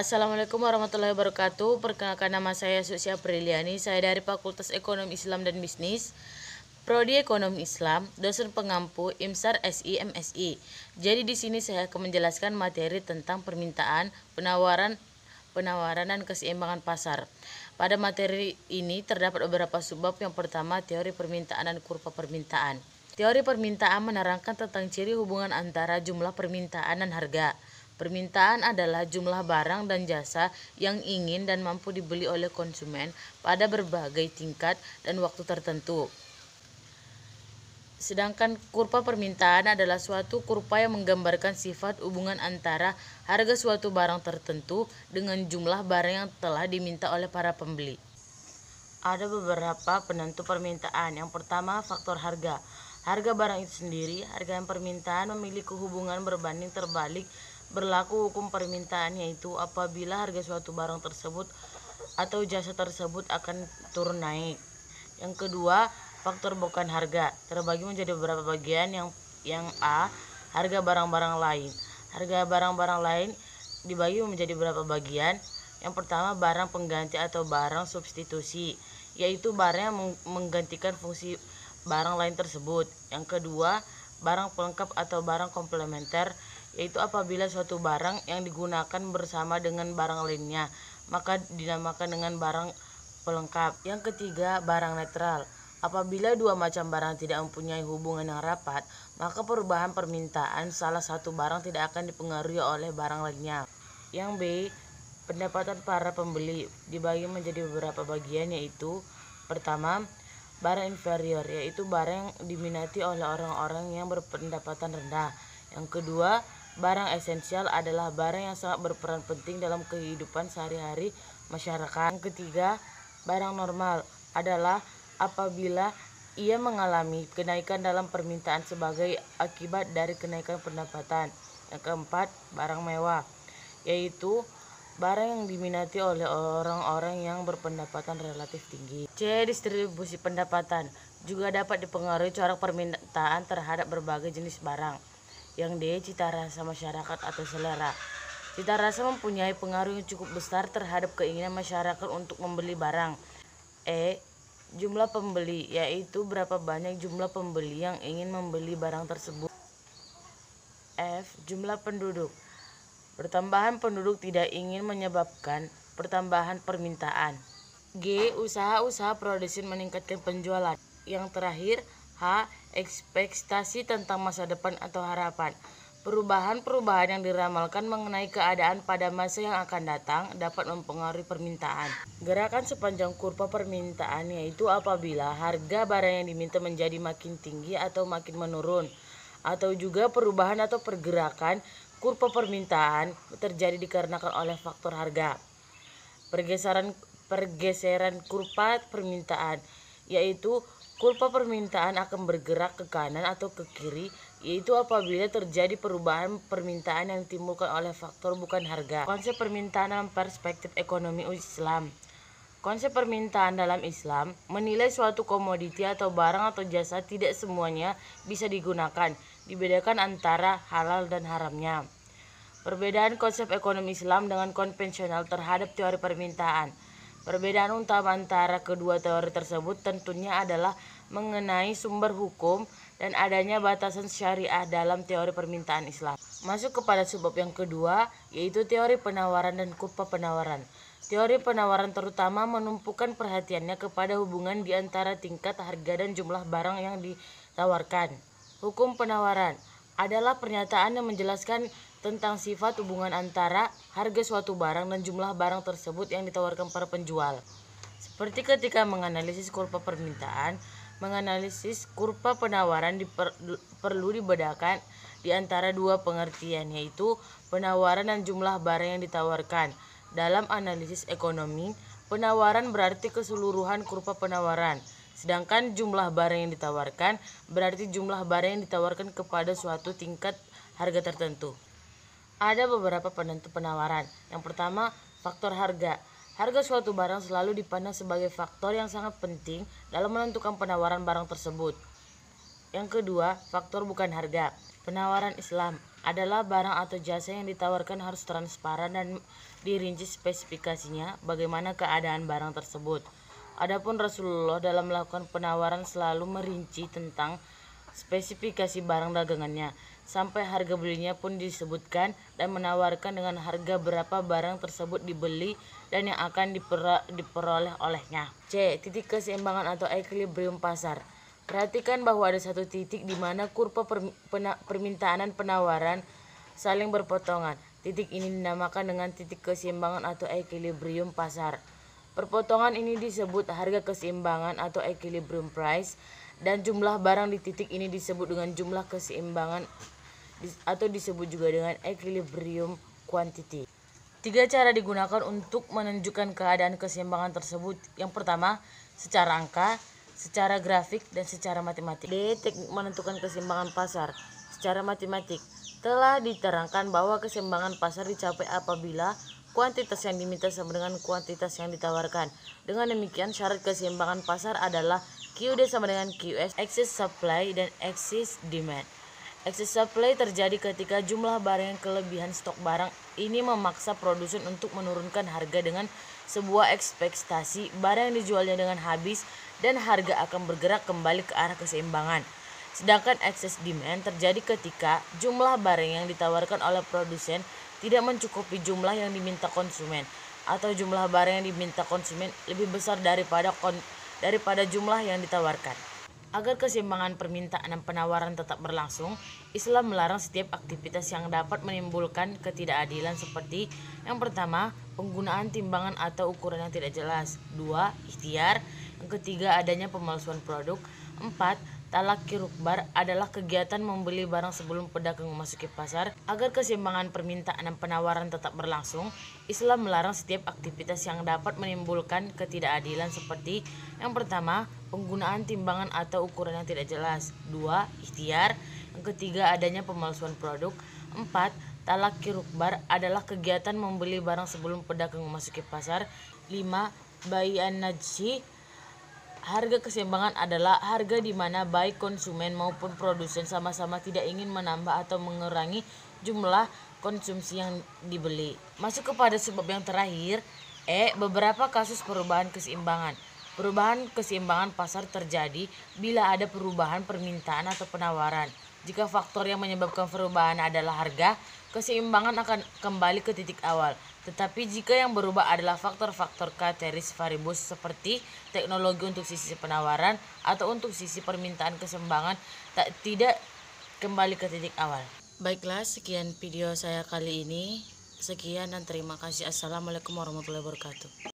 Assalamualaikum warahmatullahi wabarakatuh. Perkenalkan, nama saya Susi Apriliani. Saya dari Fakultas Ekonomi Islam dan Bisnis, Prodi Ekonomi Islam, dosen pengampu IMSAR SI MSI. Jadi di sini saya akan menjelaskan materi tentang permintaan, penawaran dan keseimbangan pasar. Pada materi ini terdapat beberapa subbab. Yang pertama, teori permintaan dan kurva permintaan. Teori permintaan menerangkan tentang ciri hubungan antara jumlah permintaan dan harga. Permintaan adalah jumlah barang dan jasa yang ingin dan mampu dibeli oleh konsumen pada berbagai tingkat dan waktu tertentu. Sedangkan kurva permintaan adalah suatu kurva yang menggambarkan sifat hubungan antara harga suatu barang tertentu dengan jumlah barang yang telah diminta oleh para pembeli. Ada beberapa penentu permintaan. Yang pertama, faktor harga. Harga barang itu sendiri, harga yang permintaan memiliki hubungan berbanding terbalik. Berlaku hukum permintaan, yaitu apabila harga suatu barang tersebut atau jasa tersebut akan turun naik. Yang kedua, faktor bukan harga terbagi menjadi beberapa bagian. Yang A, harga barang-barang lain. Harga barang-barang lain dibagi menjadi beberapa bagian. Yang pertama, barang pengganti atau barang substitusi, yaitu barang yang menggantikan fungsi barang lain tersebut. Yang kedua, barang pelengkap atau barang komplementer, yaitu apabila suatu barang yang digunakan bersama dengan barang lainnya, maka dinamakan dengan barang pelengkap. Yang ketiga, barang netral. Apabila dua macam barang tidak mempunyai hubungan yang rapat, maka perubahan permintaan salah satu barang tidak akan dipengaruhi oleh barang lainnya. Yang B, pendapatan para pembeli dibagi menjadi beberapa bagian, yaitu pertama, barang inferior, yaitu barang yang diminati oleh orang-orang yang berpendapatan rendah. Yang kedua, barang esensial adalah barang yang sangat berperan penting dalam kehidupan sehari-hari masyarakat. Yang ketiga, barang normal adalah apabila ia mengalami kenaikan dalam permintaan sebagai akibat dari kenaikan pendapatan. Yang keempat, barang mewah, yaitu barang yang diminati oleh orang-orang yang berpendapatan relatif tinggi. C, distribusi pendapatan juga dapat dipengaruhi corak permintaan terhadap berbagai jenis barang. Yang D, cita rasa masyarakat atau selera. Cita rasa mempunyai pengaruh yang cukup besar terhadap keinginan masyarakat untuk membeli barang. E, jumlah pembeli, yaitu berapa banyak jumlah pembeli yang ingin membeli barang tersebut. F, jumlah penduduk. Pertambahan penduduk tidak ingin menyebabkan pertambahan permintaan. G, usaha-usaha produksi meningkatkan penjualan. Yang terakhir, H, ekspektasi tentang masa depan atau harapan. Perubahan-perubahan yang diramalkan mengenai keadaan pada masa yang akan datang dapat mempengaruhi permintaan. Gerakan sepanjang kurva permintaan, yaitu apabila harga barang yang diminta menjadi makin tinggi atau makin menurun, atau juga perubahan atau pergerakan kurva permintaan terjadi dikarenakan oleh faktor harga. Pergeseran kurva permintaan, yaitu kurva permintaan akan bergerak ke kanan atau ke kiri, yaitu apabila terjadi perubahan permintaan yang ditimbulkan oleh faktor bukan harga. Konsep permintaan dalam perspektif ekonomi Islam. Konsep permintaan dalam Islam menilai suatu komoditi atau barang atau jasa tidak semuanya bisa digunakan, dibedakan antara halal dan haramnya. Perbedaan konsep ekonomi Islam dengan konvensional terhadap teori permintaan. Perbedaan utama antara kedua teori tersebut tentunya adalah mengenai sumber hukum dan adanya batasan syariah dalam teori permintaan Islam. Masuk kepada subbab yang kedua, yaitu teori penawaran dan kurva penawaran. Teori penawaran terutama menumpukan perhatiannya kepada hubungan di antara tingkat harga dan jumlah barang yang ditawarkan. Hukum penawaran adalah pernyataan yang menjelaskan tentang sifat hubungan antara harga suatu barang dan jumlah barang tersebut yang ditawarkan para penjual. Seperti ketika menganalisis kurva permintaan, menganalisis kurva penawaran perlu dibedakan di antara dua pengertian, yaitu penawaran dan jumlah barang yang ditawarkan. Dalam analisis ekonomi, penawaran berarti keseluruhan kurva penawaran, sedangkan jumlah barang yang ditawarkan berarti jumlah barang yang ditawarkan kepada suatu tingkat harga tertentu. Ada beberapa penentu penawaran. Yang pertama, faktor harga. Harga suatu barang selalu dipandang sebagai faktor yang sangat penting dalam menentukan penawaran barang tersebut. Yang kedua, faktor bukan harga. Penawaran Islam adalah barang atau jasa yang ditawarkan harus transparan dan dirinci spesifikasinya, bagaimana keadaan barang tersebut. Adapun Rasulullah dalam melakukan penawaran selalu merinci tentang spesifikasi barang dagangannya, sampai harga belinya pun disebutkan dan menawarkan dengan harga berapa barang tersebut dibeli dan yang akan diperoleh olehnya. C. Titik keseimbangan atau equilibrium pasar. Perhatikan bahwa ada satu titik di mana kurva permintaan dan penawaran saling berpotongan. Titik ini dinamakan dengan titik keseimbangan atau equilibrium pasar. Perpotongan ini disebut harga keseimbangan atau equilibrium price, dan jumlah barang di titik ini disebut dengan jumlah keseimbangan atau disebut juga dengan equilibrium quantity. 3 cara digunakan untuk menunjukkan keadaan keseimbangan tersebut. Yang pertama, secara angka, secara grafik, dan secara matematik. D. Teknik menentukan keseimbangan pasar. Secara matematik, telah diterangkan bahwa keseimbangan pasar dicapai apabila kuantitas yang diminta sama dengan kuantitas yang ditawarkan. Dengan demikian, syarat keseimbangan pasar adalah QD sama dengan QS, excess supply dan excess demand. Excess supply terjadi ketika jumlah barang yang kelebihan stok barang ini memaksa produsen untuk menurunkan harga dengan sebuah ekspektasi barang yang dijualnya dengan habis dan harga akan bergerak kembali ke arah keseimbangan. Sedangkan excess demand terjadi ketika jumlah barang yang ditawarkan oleh produsen tidak mencukupi jumlah yang diminta konsumen, atau jumlah barang yang diminta konsumen lebih besar daripada jumlah yang ditawarkan. Agar keseimbangan permintaan dan penawaran tetap berlangsung, Islam melarang setiap aktivitas yang dapat menimbulkan ketidakadilan seperti yang pertama, penggunaan timbangan atau ukuran yang tidak jelas. 2. Ikhtiar. Yang ketiga, adanya pemalsuan produk. 4. Talaki rukbar adalah kegiatan membeli barang sebelum pedagang memasuki pasar. Agar keseimbangan permintaan dan penawaran tetap berlangsung, Islam melarang setiap aktivitas yang dapat menimbulkan ketidakadilan seperti yang pertama, penggunaan timbangan atau ukuran yang tidak jelas. 2. Ikhtiar. Yang ketiga, adanya pemalsuan produk. 4. Talaki rukbar adalah kegiatan membeli barang sebelum pedagang memasuki pasar. 5. Bai'an najsi. Harga keseimbangan adalah harga di mana baik konsumen maupun produsen sama-sama tidak ingin menambah atau mengurangi jumlah konsumsi yang dibeli. Masuk kepada sebab yang terakhir, beberapa kasus perubahan keseimbangan. Perubahan keseimbangan pasar terjadi bila ada perubahan permintaan atau penawaran. Jika faktor yang menyebabkan perubahan adalah harga, keseimbangan akan kembali ke titik awal. Tetapi jika yang berubah adalah faktor-faktor ceteris paribus seperti teknologi untuk sisi penawaran atau untuk sisi permintaan, keseimbangan tidak kembali ke titik awal. Baiklah, sekian video saya kali ini. Sekian dan terima kasih. Assalamualaikum warahmatullahi wabarakatuh.